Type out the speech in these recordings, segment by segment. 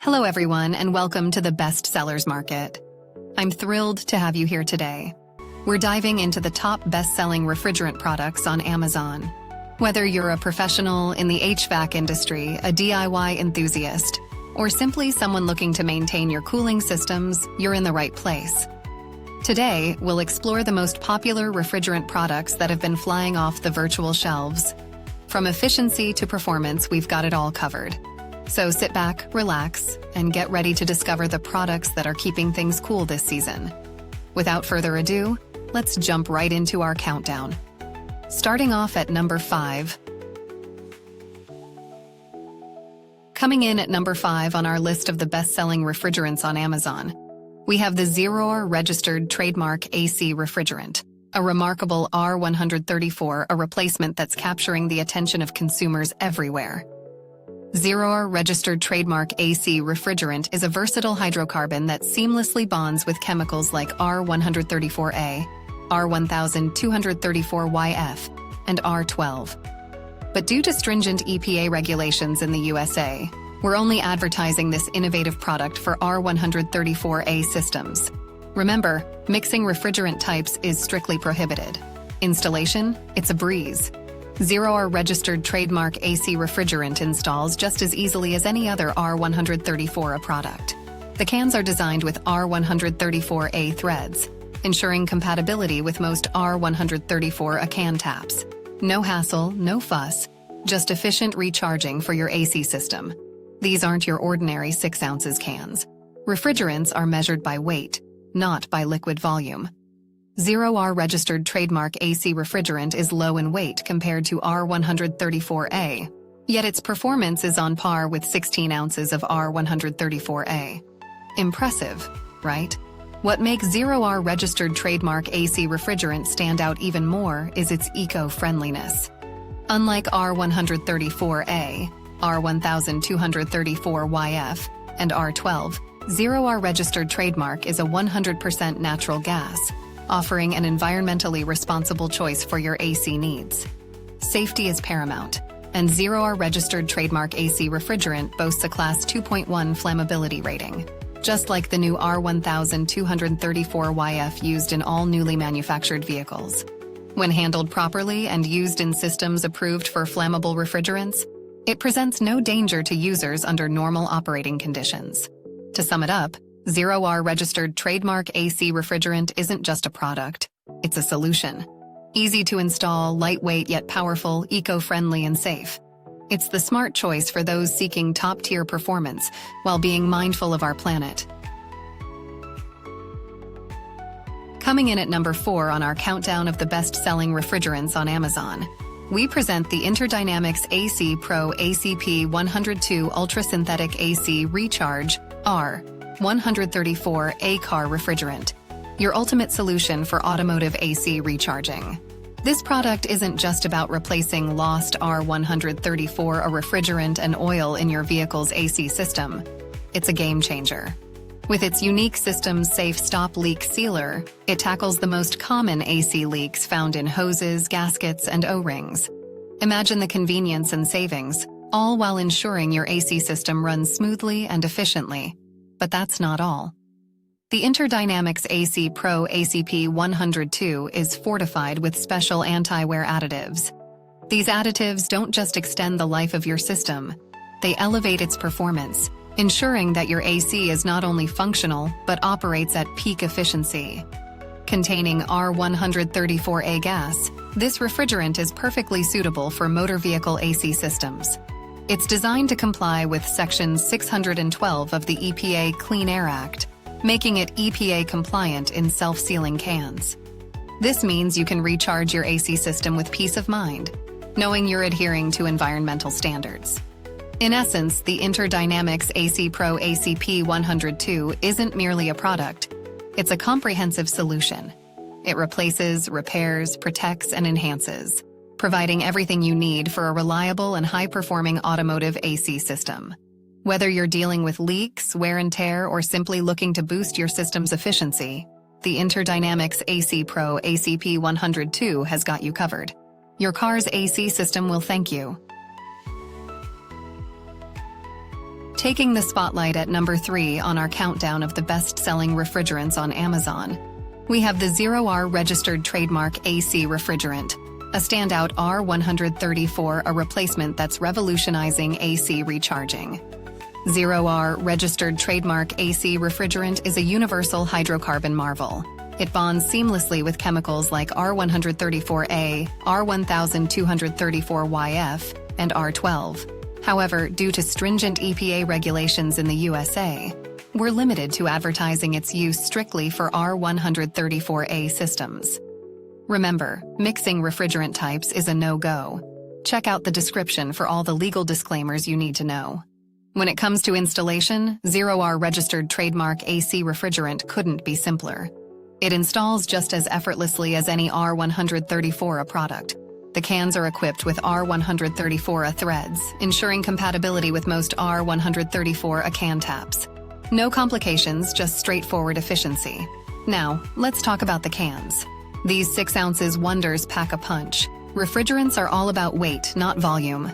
Hello everyone and welcome to the Best Sellers Market. I'm thrilled to have you here today. We're diving into the top best-selling refrigerant products on Amazon. Whether you're a professional in the HVAC industry, a DIY enthusiast, or simply someone looking to maintain your cooling systems, you're in the right place. Today, we'll explore the most popular refrigerant products that have been flying off the virtual shelves. From efficiency to performance, we've got it all covered. So sit back, relax, and get ready to discover the products that are keeping things cool this season. Without further ado, let's jump right into our countdown. Starting off at number 5. Coming in at number 5 on our list of the best-selling refrigerants on Amazon, we have the ZeroR registered trademark AC refrigerant, a remarkable R134, a replacement that's capturing the attention of consumers everywhere. ZeroR registered trademark AC refrigerant is a versatile hydrocarbon that seamlessly bonds with chemicals like R134a, R1234yf, and R12. But due to stringent EPA regulations in the USA, we're only advertising this innovative product for R134a systems. Remember, mixing refrigerant types is strictly prohibited. Installation? It's a breeze. ZeroR registered trademark AC refrigerant installs just as easily as any other R134a product. The cans are designed with R134a threads, ensuring compatibility with most R134a can taps. No hassle, no fuss, just efficient recharging for your AC system. These aren't your ordinary 6 ounces cans. Refrigerants are measured by weight, not by liquid volume. ZeroR registered trademark AC refrigerant is low in weight compared to R134a, yet its performance is on par with 16 ounces of R134a. Impressive, right? What makes ZeroR registered trademark AC refrigerant stand out even more is its eco-friendliness. Unlike R134a, R1234yf, and R12, ZeroR registered trademark is a 100% natural gas, offering an environmentally responsible choice for your AC needs. Safety is paramount, and ZeroR registered trademark AC refrigerant boasts a Class 2.1 flammability rating, just like the new R1234yf used in all newly manufactured vehicles. When handled properly and used in systems approved for flammable refrigerants, it presents no danger to users under normal operating conditions. To sum it up, ZeroR registered trademark AC refrigerant isn't just a product, it's a solution. Easy to install, lightweight yet powerful, eco-friendly and safe. It's the smart choice for those seeking top-tier performance while being mindful of our planet. Coming in at number 4 on our countdown of the best-selling refrigerants on Amazon, we present the Interdynamics AC Pro ACP 102 Ultra Synthetic AC Recharge R134a Car Refrigerant, your ultimate solution for automotive AC recharging. This product isn't just about replacing lost R134a refrigerant and oil in your vehicle's AC system. It's a game changer. With its unique system-safe stop leak sealer, it tackles the most common AC leaks found in hoses, gaskets, and O-rings. Imagine the convenience and savings, all while ensuring your AC system runs smoothly and efficiently. But that's not all. The Interdynamics AC Pro ACP 102 is fortified with special anti-wear additives. These additives don't just extend the life of your system, they elevate its performance, ensuring that your AC is not only functional but operates at peak efficiency. Containing R134a gas, this refrigerant is perfectly suitable for motor vehicle AC systems. It's designed to comply with Section 612 of the EPA Clean Air Act, making it EPA compliant in self-sealing cans. This means you can recharge your AC system with peace of mind, knowing you're adhering to environmental standards. In essence, the Interdynamics AC Pro ACP 102 isn't merely a product, it's a comprehensive solution. It replaces, repairs, protects, and enhances, providing everything you need for a reliable and high-performing automotive AC system. Whether you're dealing with leaks, wear and tear, or simply looking to boost your system's efficiency, the Interdynamics AC Pro ACP 102 has got you covered. Your car's AC system will thank you. Taking the spotlight at number 3 on our countdown of the best-selling refrigerants on Amazon, we have the ZeroR registered trademark AC refrigerant, a standout R134, a replacement that's revolutionizing AC recharging. ZeroR registered trademark AC refrigerant is a universal hydrocarbon marvel. It bonds seamlessly with chemicals like R134a, R1234yf, and R12. However, due to stringent EPA regulations in the USA, we're limited to advertising its use strictly for R134a systems. Remember, mixing refrigerant types is a no-go. Check out the description for all the legal disclaimers you need to know. When it comes to installation, ZeroR registered trademark AC refrigerant couldn't be simpler. It installs just as effortlessly as any R134a product. The cans are equipped with R134a threads, ensuring compatibility with most R134a can taps. No complications, just straightforward efficiency. Now, let's talk about the cans. These 6 ounces wonders pack a punch. Refrigerants are all about weight, not volume.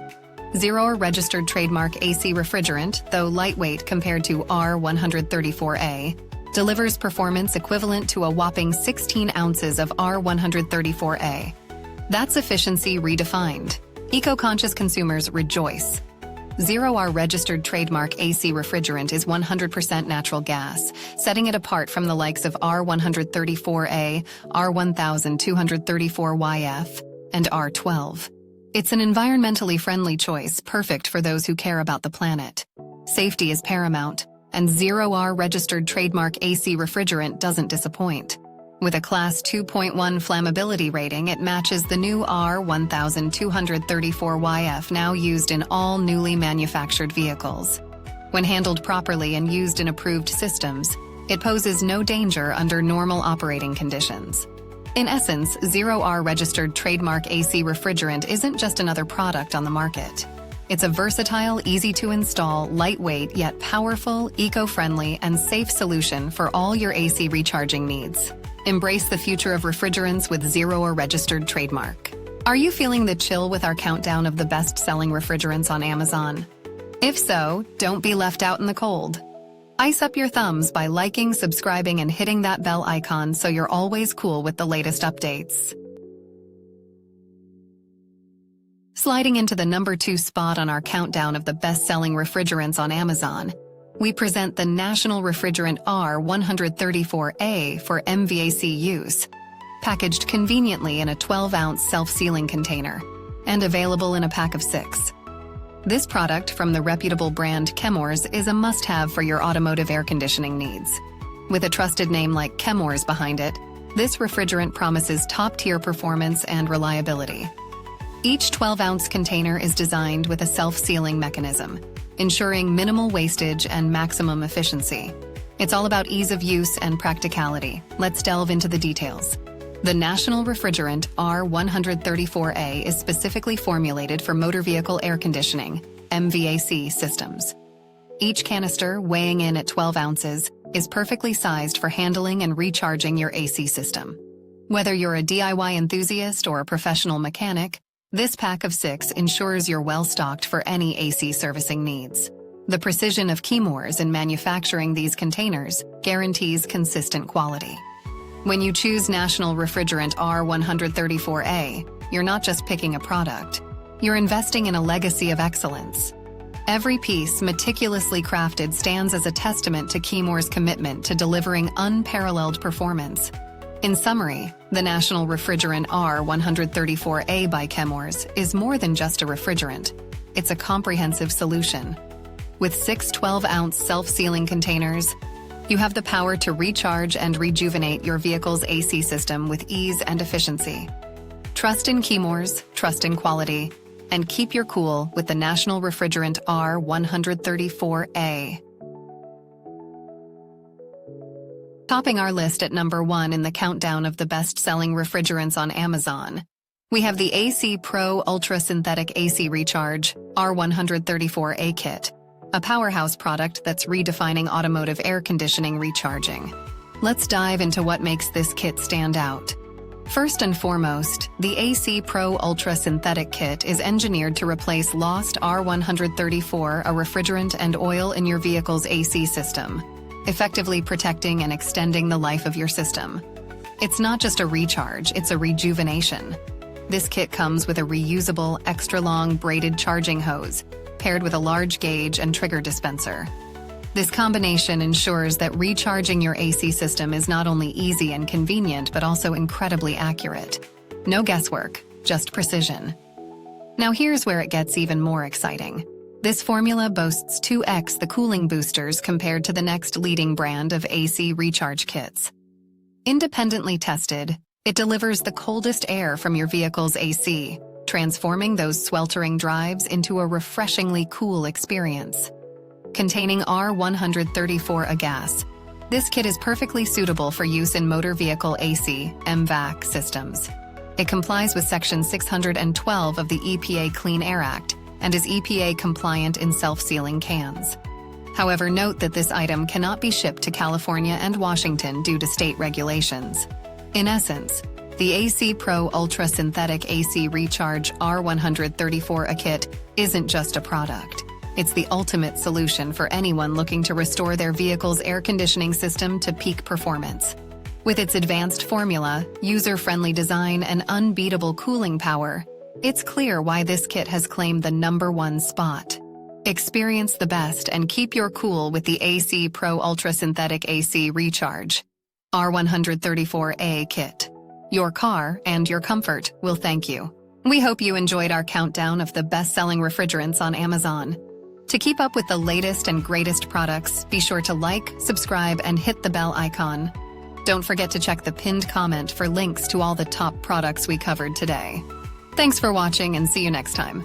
ZeroR registered trademark AC refrigerant, though lightweight compared to R134a, delivers performance equivalent to a whopping 16 ounces of R134a. That's efficiency redefined. Eco-conscious consumers rejoice. ZeroR registered trademark AC refrigerant is 100% natural gas, setting it apart from the likes of R134a, R1234yf, and R12. It's an environmentally friendly choice, perfect for those who care about the planet. Safety is paramount, and ZeroR registered trademark AC refrigerant doesn't disappoint. With a Class 2.1 flammability rating, it matches the new R1234yf now used in all newly manufactured vehicles. When handled properly and used in approved systems, it poses no danger under normal operating conditions. In essence, ZeroR registered trademark AC refrigerant isn't just another product on the market. It's a versatile, easy-to-install, lightweight yet powerful, eco-friendly, and safe solution for all your AC recharging needs. Embrace the future of refrigerants with ZeroR registered trademark. Are you feeling the chill with our countdown of the best-selling refrigerants on Amazon? If so, don't be left out in the cold. Ice up your thumbs by liking, subscribing, and hitting that bell icon so you're always cool with the latest updates. Sliding into the number 2 spot on our countdown of the best-selling refrigerants on Amazon, we present the National Refrigerant R134a for MVAC use, packaged conveniently in a 12-ounce self-sealing container, and available in a pack of 6. This product from the reputable brand Chemours is a must-have for your automotive air conditioning needs. With a trusted name like Chemours behind it, this refrigerant promises top-tier performance and reliability. Each 12-ounce container is designed with a self-sealing mechanism, ensuring minimal wastage and maximum efficiency. It's all about ease of use and practicality. Let's delve into the details. The National Refrigerant R134a is specifically formulated for motor vehicle air conditioning, MVAC systems. Each canister, weighing in at 12 ounces, is perfectly sized for handling and recharging your AC system. Whether you're a DIY enthusiast or a professional mechanic, this pack of 6 ensures you're well-stocked for any AC servicing needs. The precision of Chemours in manufacturing these containers guarantees consistent quality. When you choose National Refrigerant R134a, you're not just picking a product. You're investing in a legacy of excellence. Every piece, meticulously crafted, stands as a testament to Chemours' commitment to delivering unparalleled performance. In summary, the National Refrigerant R134a by Chemours is more than just a refrigerant. It's a comprehensive solution. With 6 12-ounce self-sealing containers, you have the power to recharge and rejuvenate your vehicle's AC system with ease and efficiency. Trust in Chemours, trust in quality, and keep your cool with the National Refrigerant R134a. Topping our list at number 1 in the countdown of the best-selling refrigerants on Amazon, we have the AC Pro Ultra Synthetic AC Recharge R134a kit, a powerhouse product that's redefining automotive air conditioning recharging. Let's dive into what makes this kit stand out. First and foremost, the AC Pro Ultra Synthetic Kit is engineered to replace lost R134, a refrigerant and oil in your vehicle's AC system, effectively protecting and extending the life of your system. It's not just a recharge, it's a rejuvenation. This kit comes with a reusable, extra-long braided charging hose, paired with a large gauge and trigger dispenser. This combination ensures that recharging your AC system is not only easy and convenient, but also incredibly accurate. No guesswork, just precision. Now here's where it gets even more exciting. This formula boasts 2x the cooling boosters compared to the next leading brand of AC recharge kits. Independently tested, it delivers the coldest air from your vehicle's AC, transforming those sweltering drives into a refreshingly cool experience. Containing R134a gas, this kit is perfectly suitable for use in motor vehicle AC, MVAC systems. It complies with Section 612 of the EPA Clean Air Act and is EPA compliant in self-sealing cans. However, note that this item cannot be shipped to California and Washington due to state regulations. In essence, the AC Pro Ultra Synthetic AC Recharge R134a kit isn't just a product. It's the ultimate solution for anyone looking to restore their vehicle's air conditioning system to peak performance. With its advanced formula, user-friendly design, and unbeatable cooling power, it's clear why this kit has claimed the #1 spot. Experience the best and keep your cool with the AC Pro Ultra Synthetic AC Recharge R134a kit. Your car and your comfort will thank you. We hope you enjoyed our countdown of the best-selling refrigerants on Amazon. To keep up with the latest and greatest products, be sure to like, subscribe, and hit the bell icon. Don't forget to check the pinned comment for links to all the top products we covered today. Thanks for watching and see you next time.